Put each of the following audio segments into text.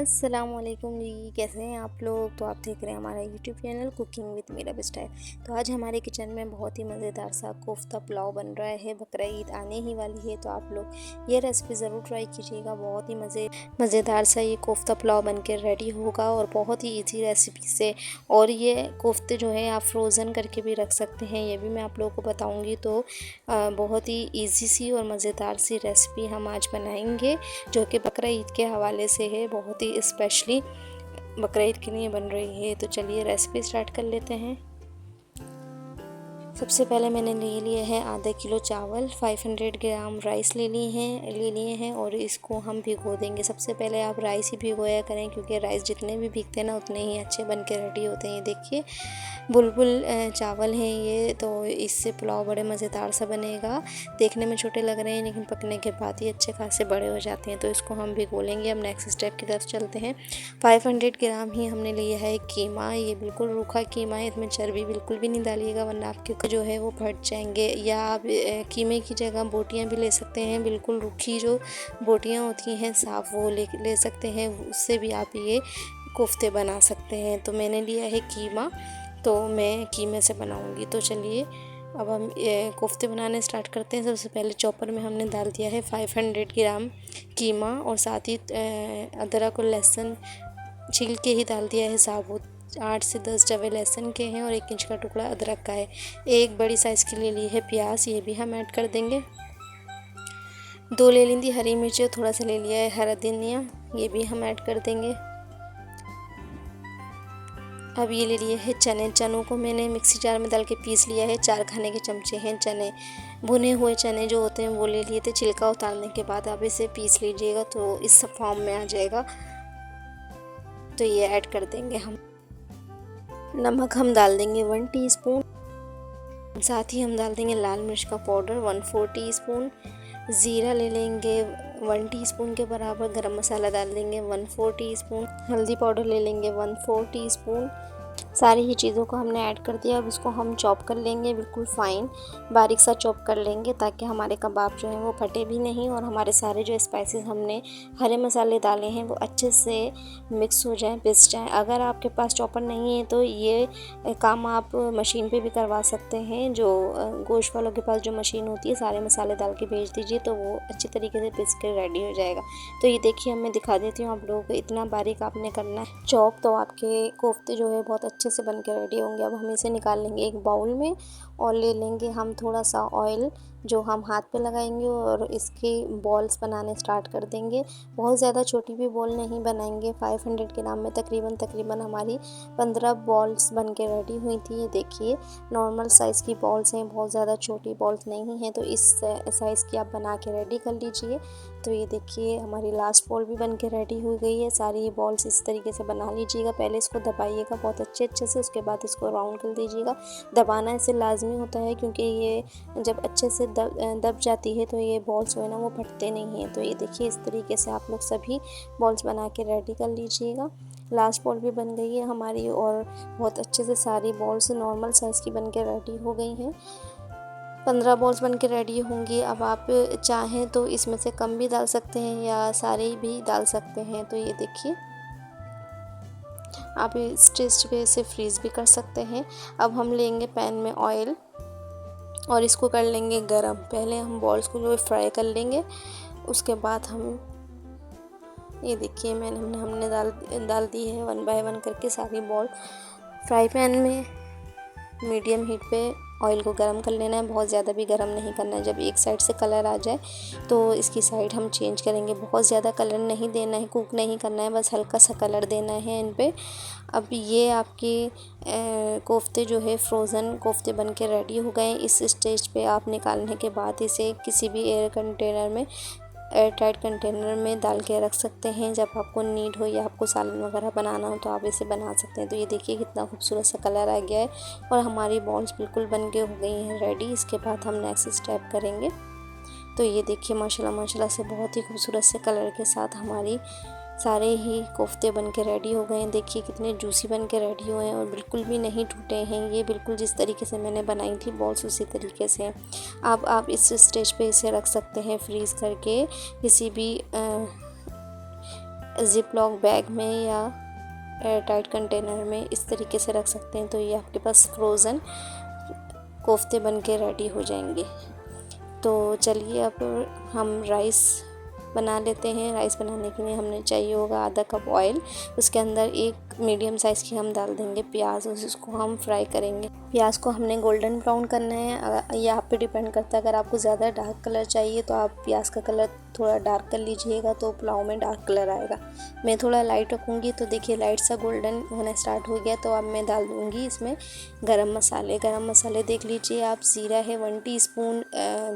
अस्सलामुअलैकुम जी, कैसे हैं आप लोग। तो आप देख रहे हैं हमारा YouTube channel cooking with Meera style. तो आज हमारे किचन में बहुत ही मज़ेदार सा कोफ्ता पुलाव बन रहा है। बकरा ईद आने ही वाली है तो आप लोग ये रेसिपी ज़रूर ट्राई कीजिएगा। बहुत ही मज़ेदार सा ये कोफ्ता पुलाव बन के रेडी होगा और बहुत ही ईजी रेसिपी से। और ये कोफ्ते जो है आप फ्रोज़न करके भी रख सकते हैं, ये भी मैं आप लोगों को बताऊँगी। तो बहुत ही ईजी सी और मज़ेदार सी रेसिपी हम आज बनाएंगे जो कि बकरा ईद के हवाले से है। बहुत ही स्पेशली बकरा ईद के लिए बन रही है। तो चलिए रेसिपी स्टार्ट कर लेते हैं। सबसे पहले मैंने ले लिए हैं आधा किलो चावल, 500 ग्राम राइस ले लिए हैं और इसको हम भिगो देंगे। सबसे पहले आप राइस ही भिगोया करें क्योंकि राइस जितने भी भीगते हैं ना उतने ही अच्छे बन के रेडी होते हैं। ये देखिए बुलबुल चावल हैं ये, तो इससे पुलाव बड़े मज़ेदार सा बनेगा। देखने में छोटे लग रहे हैं लेकिन पकने के बाद ही अच्छे खासे बड़े हो जाते हैं। तो इसको हम भिगो लेंगे। अब नेक्स्ट स्टेप की तरफ चलते हैं। 500 ग्राम ही हमने लिया है कीमा। ये बिल्कुल रूखा कीमा है, इसमें चर्बी बिल्कुल भी नहीं डालिएगा वरना आपके जो है वो फट जाएंगे। या आप कीमे की जगह बोटियां भी ले सकते हैं। बिल्कुल रूखी जो बोटियां होती हैं साफ़ वो ले सकते हैं, उससे भी आप ये कोफ्ते बना सकते हैं। तो मैंने लिया है कीमा, तो मैं कीमे से बनाऊंगी। तो चलिए अब हम कोफ्ते बनाने स्टार्ट करते हैं। सबसे पहले चॉपर में हमने डाल दिया है 500 ग्राम कीमा और साथ ही अदरक और लहसुन छील के ही डाल दिया है साबुत। 8 से 10 जवे लहसुन के हैं और 1 इंच का टुकड़ा अदरक का है। एक बड़ी साइज़ के लिए ली है प्याज, ये भी हम ऐड कर देंगे। 2 ले ली थी हरी मिर्च, थोड़ा सा ले लिया है हरा धनिया, ये भी हम ऐड कर देंगे। अब ये ले लिए है चने। चनों को मैंने मिक्सी जार में डाल के पीस लिया है। 4 खाने के चमचे हैं चने, भुने हुए चने जो होते हैं वो ले लिए थे। छिलका उतारने के बाद आप इसे पीस लीजिएगा तो इस फॉर्म में आ जाएगा। तो ये ऐड कर देंगे हम। नमक हम डाल देंगे 1 टीस्पून। साथ ही हम डाल देंगे लाल मिर्च का पाउडर 1/4 टीस्पून। ज़ीरा ले लेंगे 1 टीस्पून के बराबर। गरम मसाला डाल देंगे 1/4 टीस्पून। हल्दी पाउडर ले लेंगे 1/4 टीस्पून। सारी ही चीज़ों को हमने ऐड कर दिया। अब इसको हम चॉप कर लेंगे, बिल्कुल फ़ाइन बारीक सा चॉप कर लेंगे ताकि हमारे कबाब जो हैं वो फटे भी नहीं और हमारे सारे जो स्पाइसेस हमने हरे मसाले डाले हैं वो अच्छे से मिक्स हो जाएं, पिस जाएं। अगर आपके पास चॉपर नहीं है तो ये काम आप मशीन पे भी करवा सकते हैं। जो गोश्त वालों के पास जो मशीन होती है, सारे मसाले डाल के भेज दीजिए तो वो अच्छी तरीके से पिस के रेडी हो जाएगा। तो ये देखिए मैं दिखा देती हूँ आप लोगों को। इतना बारीक आपने करना है चॉप, तो आपके कोफ्ते जो है बहुत अच्छे से बन के रेडी होंगे। अब हम इसे निकाल लेंगे एक बाउल में और ले लेंगे हम थोड़ा सा ऑयल जो हम हाथ पे लगाएंगे और इसकी बॉल्स बनाने स्टार्ट कर देंगे। बहुत ज़्यादा छोटी भी बॉल नहीं बनाएंगे। 500 ग्राम में तकरीबन हमारी 15 बॉल्स बन के रेडी हुई थी। ये देखिए नॉर्मल साइज़ की बॉल्स हैं, बहुत ज़्यादा छोटी बॉल्स नहीं हैं। तो इस साइज़ की आप बना के रेडी कर लीजिए। तो ये देखिए हमारी लास्ट बॉल भी बन के रेडी हो गई है। सारी बॉल्स इस तरीके से बना लीजिएगा। पहले इसको दबाइएगा बहुत अच्छे से, उसके बाद इसको राउंड कर दीजिएगा। दबाना इसे लाजमी होता है क्योंकि ये जब अच्छे से दब जाती है तो ये बॉल्स जो है ना वो फटते नहीं हैं। तो ये देखिए इस तरीके से आप लोग सभी बॉल्स बना के रेडी कर लीजिएगा। लास्ट बॉल भी बन गई है हमारी और बहुत अच्छे से सारी बॉल्स नॉर्मल साइज़ की बन के रेडी हो गई हैं। 15 बॉल्स बन के रेडी होंगी। अब आप चाहें तो इसमें से कम भी डाल सकते हैं या सारे भी डाल सकते हैं। तो ये देखिए आप इस स्टेज पे इसे फ्रीज़ भी कर सकते हैं। अब हम लेंगे पैन में ऑयल और इसको कर लेंगे गरम। पहले हम बॉल्स को जो फ्राई कर लेंगे, उसके बाद हम ये देखिए हमने डाल दी है 1 बाय 1 करके सारी बॉल। फ्राई पैन में मीडियम हीट पे ऑयल को गरम कर लेना है। बहुत ज़्यादा भी गरम नहीं करना है। जब एक साइड से कलर आ जाए तो इसकी साइड हम चेंज करेंगे। बहुत ज़्यादा कलर नहीं देना है, कुक नहीं करना है, बस हल्का सा कलर देना है इन पे। अब ये आपके कोफ्ते जो है फ्रोज़न कोफ्ते बन के रेडी हो गए। इस स्टेज पे आप निकालने के बाद इसे किसी भी एयर टाइट कंटेनर में डाल के रख सकते हैं। जब आपको नीड हो या आपको सालन वगैरह बनाना हो तो आप इसे बना सकते हैं। तो ये देखिए कितना खूबसूरत सा कलर आ गया है और हमारी बॉल्स बिल्कुल बन के हो गई हैं रेडी। इसके बाद हम नेक्स्ट स्टेप करेंगे। तो ये देखिए माशाल्लाह से बहुत ही खूबसूरत से कलर के साथ हमारी सारे ही कोफ्ते बन के रेडी हो गए हैं। देखिए कितने जूसी बन के रेडी हुए हैं और बिल्कुल भी नहीं टूटे हैं। ये बिल्कुल जिस तरीके से मैंने बनाई थी बॉल्स उसी तरीके से हैं। अब आप इस स्टेज पे इसे रख सकते हैं फ्रीज़ करके किसी भी ज़िप लॉक बैग में या एयर टाइट कंटेनर में इस तरीके से रख सकते हैं। तो ये आपके पास फ्रोज़न कोफ्ते बन के रेडी हो जाएंगे। तो चलिए अब हम राइस बना लेते हैं। राइस बनाने के लिए हमने चाहिए होगा आधा कप ऑयल, उसके अंदर एक मीडियम साइज़ की हम डाल देंगे प्याज, उसको हम फ्राई करेंगे। प्याज को हमने गोल्डन ब्राउन करना है। ये आप पे डिपेंड करता है, अगर आपको ज़्यादा डार्क कलर चाहिए तो आप प्याज का कलर थोड़ा डार्क कर लीजिएगा, तो पुलाव में डार्क कलर आएगा। मैं थोड़ा लाइट रखूँगी। तो देखिए लाइट सा गोल्डन होना स्टार्ट हो गया, तो अब मैं डाल दूँगी इसमें गरम मसाले। गरम मसाले देख लीजिए आप, जीरा है 1 टीस्पून,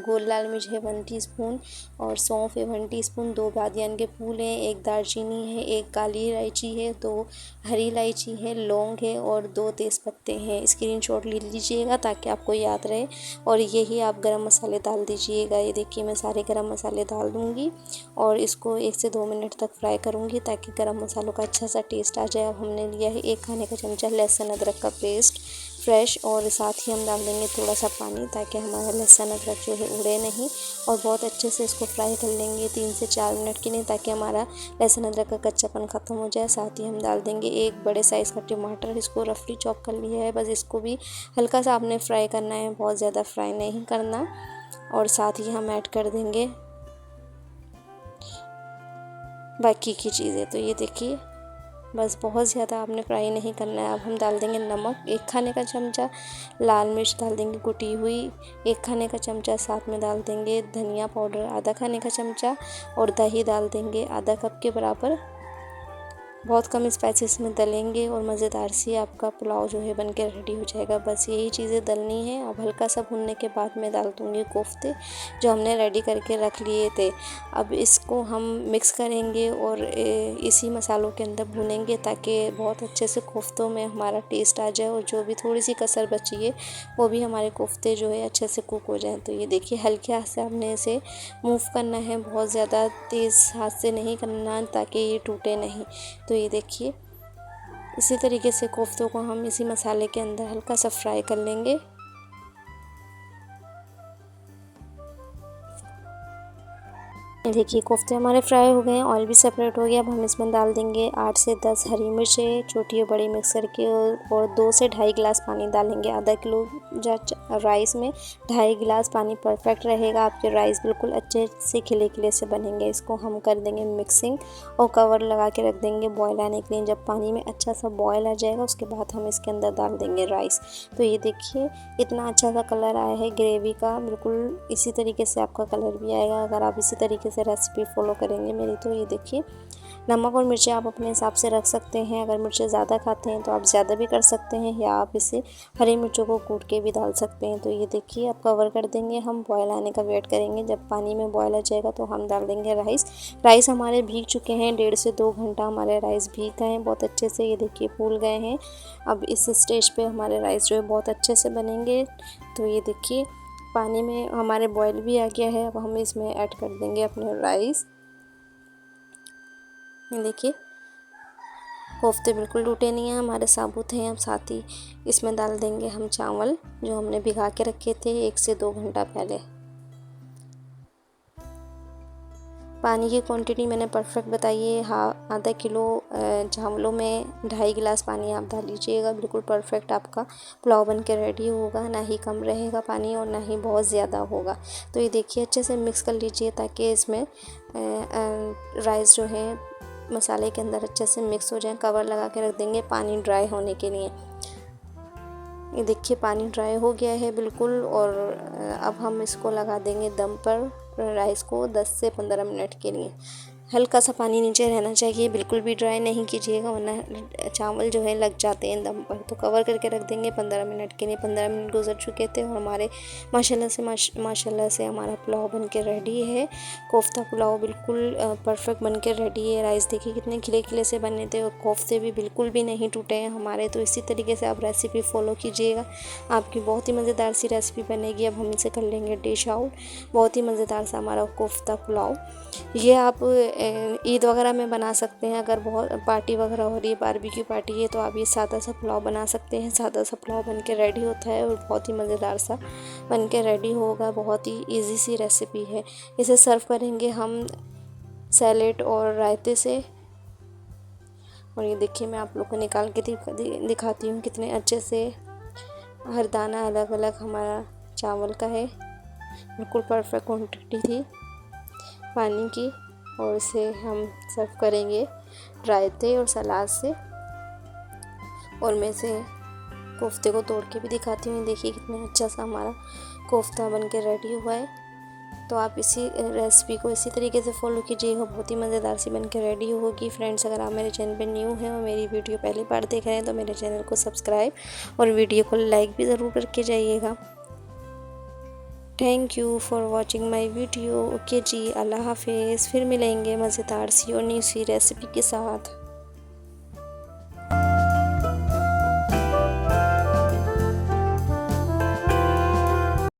गोल लाल मिर्च है 1 टीस्पून और सौंफ है 1 टीस्पून, 2 बादियान के फूल हैं, 1 दालचीनी है, 1 काली इलायची है, 2 हरी इलायची है, लौंग है और 2 तेज़पत्ते हैं। स्क्रीनशॉट ले लीजिएगा ताकि आपको याद रहे। और यही आप गरम मसाले डाल दीजिएगा। ये देखिए मैं सारे गरम मसाले डाल दूँगी और इसको 1 से 2 मिनट तक फ्राई करूँगी ताकि गरम मसालों का अच्छा सा टेस्ट आ जाए। अब हमने लिया है 1 खाने का चमचा लहसुन अदरक का पेस्ट फ्रेश, और साथ ही हम डाल देंगे थोड़ा सा पानी ताकि हमारा लहसुन अदरक जो है उड़े नहीं, और बहुत अच्छे से इसको फ्राई कर लेंगे 3 से 4 मिनट के लिए ताकि हमारा लहसुन अदरक का कच्चापन ख़त्म हो जाए। साथ ही हम डाल देंगे 1 बड़े साइज़ का टमाटर, इसको रफली चॉप कर लिया है। बस इसको भी हल्का सा आपने फ्राई करना है, बहुत ज़्यादा फ्राई नहीं करना। और साथ ही हम ऐड कर देंगे बाकी की चीज़ें। तो ये देखिए बस बहुत ज़्यादा आपने फ्राई नहीं करना है। अब हम डाल देंगे नमक 1 खाने का चमचा, लाल मिर्च डाल देंगे कुटी हुई 1 खाने का चमचा, साथ में डाल देंगे धनिया पाउडर आधा खाने का चमचा और दही डाल देंगे आधा कप के बराबर। बहुत कम स्पाइसेस में डलेंगे और मज़ेदार सी आपका पुलाव जो है बन के रेडी हो जाएगा। बस यही चीज़ें डलनी है। अब हल्का सा भुनने के बाद मैं डाल दूँगी कोफ्ते जो हमने रेडी करके रख लिए थे। अब इसको हम मिक्स करेंगे और इसी मसालों के अंदर भुनेंगे ताकि बहुत अच्छे से कोफ्तों में हमारा टेस्ट आ जाए और जो भी थोड़ी सी कसर बची है वो भी हमारे कोफ्ते जो है अच्छे से कुक हो जाए। तो ये देखिए हल्के हाथ से हमने इसे मूव करना है, बहुत ज़्यादा तेज़ हाथ से नहीं करना ताकि ये टूटे नहीं। तो ये देखिए इसी तरीके से कोफ्तों को हम इसी मसाले के अंदर हल्का सा फ्राई कर लेंगे। देखिए कोफ्ते हमारे फ्राई हो गए हैं, ऑयल भी सेपरेट हो गया। अब हम इसमें डाल देंगे 8 से 10 हरी मिर्चें छोटी और बड़ी मिक्स करके, और 2 से ढाई गिलास पानी डालेंगे। आधा किलो राइस में 2.5 गिलास पानी परफेक्ट रहेगा। आपके राइस बिल्कुल अच्छे से खिले खिले से बनेंगे। इसको हम कर देंगे मिक्सिंग और कवर लगा के रख देंगे बॉयल आने के लिए। जब पानी में अच्छा सा बॉयल आ जाएगा उसके बाद हम इसके अंदर डाल देंगे राइस। तो ये देखिए इतना अच्छा सा कलर आया है ग्रेवी का, बिल्कुल इसी तरीके से आपका कलर भी आएगा अगर आप इसी तरीके से रेसिपी फॉलो करेंगे मेरी। तो ये देखिए नमक और मिर्चें आप अपने हिसाब से रख सकते हैं। अगर मिर्चें ज़्यादा खाते हैं तो आप ज़्यादा भी कर सकते हैं, या आप इसे हरी मिर्चों को कूट के भी डाल सकते हैं। तो ये देखिए अब कवर कर देंगे, हम बॉयल आने का वेट करेंगे। जब पानी में बॉयल आ जाएगा तो हम डाल देंगे राइस। राइस हमारे भीग चुके हैं, 1.5 से 2 घंटा हमारे राइस भीग गए हैं बहुत अच्छे से। ये देखिए फूल गए हैं। अब इस स्टेज पे हमारे राइस जो है बहुत अच्छे से बनेंगे। तो ये देखिए पानी में हमारे बॉयल भी आ गया है। अब हम इसमें ऐड कर देंगे अपने राइस। ये देखिए कोफ्ते बिल्कुल टूटे नहीं हैं, हमारे साबुत हैं। अब साथ ही इसमें डाल देंगे हम चावल जो हमने भिगा के रखे थे 1 से 2 घंटा पहले। पानी की क्वांटिटी मैंने परफेक्ट बताई है। हाँ, आधा किलो चावलों में 2.5 गिलास पानी आप डाल लीजिएगा। बिल्कुल परफेक्ट आपका पुलाव बन के रेडी होगा, ना ही कम रहेगा पानी और ना ही बहुत ज़्यादा होगा। तो ये देखिए अच्छे से मिक्स कर लीजिए ताकि इसमें राइस जो है मसाले के अंदर अच्छे से मिक्स हो जाए। कवर लगा के रख देंगे पानी ड्राई होने के लिए। ये देखिए पानी ड्राई हो गया है बिल्कुल, और अब हम इसको लगा देंगे दम पर राइस को 10 से 15 मिनट के लिए। हल्का सा पानी नीचे रहना चाहिए, बिल्कुल भी ड्राई नहीं कीजिएगा वरना चावल जो है लग जाते हैं दम पर। तो कवर करके रख देंगे 15 मिनट के लिए। 15 मिनट गुजर चुके थे और हमारे माशाल्लाह से हमारा पुलाव बन के रेडी है। कोफ्ता पुलाव बिल्कुल परफेक्ट बन के रेडी है। राइस देखिए कितने खिले खिले से बने थे और कोफ्ते भी बिल्कुल भी नहीं टूटे हैं हमारे। तो इसी तरीके से आप रेसिपी फॉलो कीजिएगा, आपकी बहुत ही मज़ेदार सी रेसिपी बनेगी। अब हम इसे कर लेंगे डिश आउट। बहुत ही मज़ेदार सा हमारा कोफ्ता पुलाव। ये आप ईद वगैरह में बना सकते हैं। अगर बहुत पार्टी वगैरह हो रही है, बारबेक्यू पार्टी है, तो आप ये सादा सा पुलाव बना सकते हैं। सादा सा पुलाव बन के रेडी होता है और बहुत ही मज़ेदार सा बन के रेडी होगा। बहुत ही इजी सी रेसिपी है। इसे सर्व करेंगे हम सैलेड और रायते से। और ये देखिए मैं आप लोग को निकाल के दिखाती हूँ कितने अच्छे से हर दाना अलग अलग हमारा चावल का है। बिल्कुल परफेक्ट क्वांटिटी थी पानी की। और इसे हम सर्व करेंगे रायते और सलाद से। और मैं इसे कोफ्ते को तोड़ के भी दिखाती हूँ। देखिए कितना अच्छा सा हमारा कोफ्ता बन के रेडी हुआ है। तो आप इसी रेसिपी को इसी तरीके से फॉलो कीजिएगा, बहुत ही मज़ेदार सी बन के रेडी होगी। फ्रेंड्स, अगर आप मेरे चैनल पे न्यू हैं और मेरी वीडियो पहली बार देख रहे हैं तो मेरे चैनल को सब्सक्राइब और वीडियो को लाइक भी ज़रूर करके जाइएगा। Thank you for watching my video. Okay जी, अल्लाह हाफिज़। फिर मिलेंगे मज़ेदार सी और न्यू सी रेसिपी के साथ।